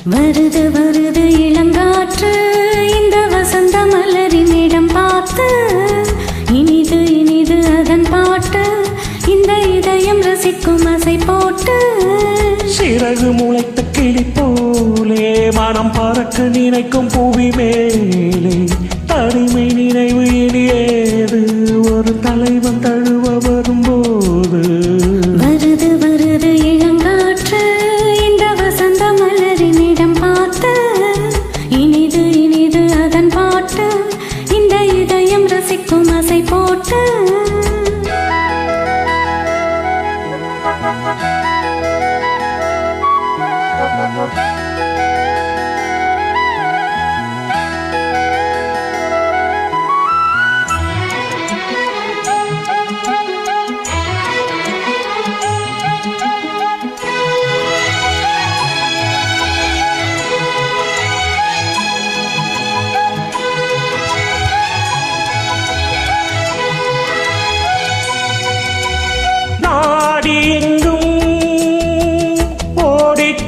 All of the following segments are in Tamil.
வருது வருது இளங்காற்று இந்த வசந்த மலரின் இடம் பார்த்து இனிது இனிது அதன் பாட்டு இந்த இதயம் ரசிக்கும் அசை போட்டு சிறகு முளைத்த கிளி போலே மனம் பறக்க நினைக்கும் புவி மேலே தனிமை நினைவு இனியேது ஒரு தலைவன் தழுவ வரும்போது வருது வருது இளங்காற்று இந்த வசந்த மலரின் இடம் பார்த்து இனிது இனிது அதன் பாட்டு இந்த இதயம் ரசிக்கும் அசை போட்டு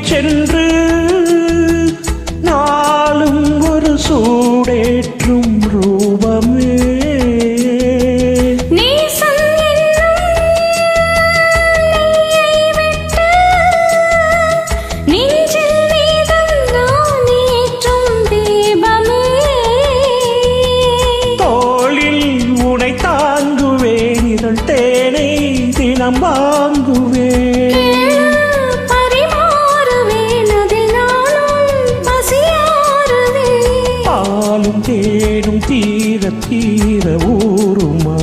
சென்று நாளும் ஒரு சூடேற்றும் ரூபமே தோளில் உனை தாங்குவேன் இதழ் தேனை தினம் வாங்குவேன் தேடும் தீர தீர ஊருமா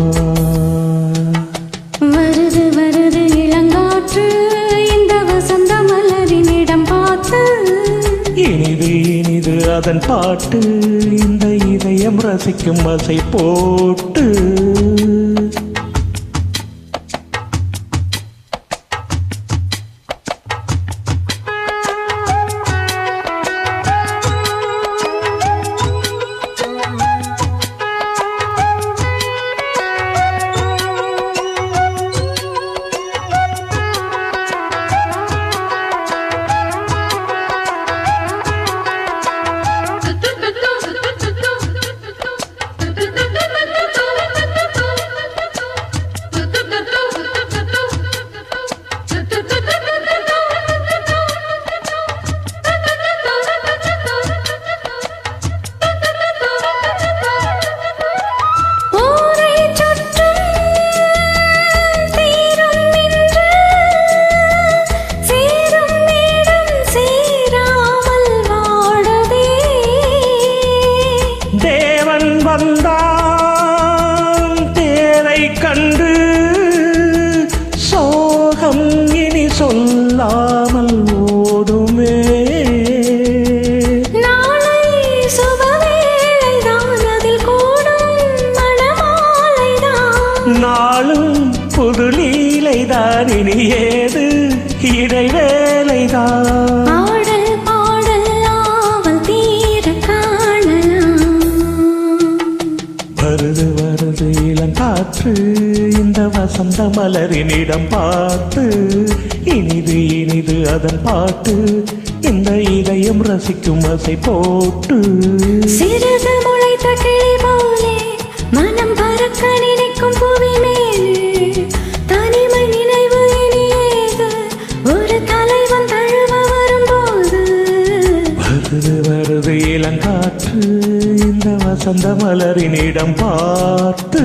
வருது வருது இளங்காற்று இந்த வசந்த மலரின் இடம் பார்த்து இனிது இனிது அதன் பாட்டு இந்த இதயம் ரசிக்கும் அசை போட்டு வந்தான் தேரை கண்டு சோகம் இனி சொல்லாமல் ஓடுமே நாளை சுபவேளைதான் அதில் கூடும் மணமாலைதான் நாளும் புது லீலைதான் இனி ஏது இடைவேளைதான் வருது வருது இளங்காற்று இந்த வசந்த மலரின் இடம் பார்த்து இனிது இனிது அதன் பாட்டு இந்த இதயம் ரசிக்கும் அசை போட்டு சிறகு முளைத்த கிளி போலே மனம் பறக்க நினைக்கும் புவி மேலே தனிமை நினைவு இனியேது ஒரு தலைவன் தழுவ வரும்போது வருது வருது இளங்காற்று இந்த வசந்த மலரின் இடம் பார்த்து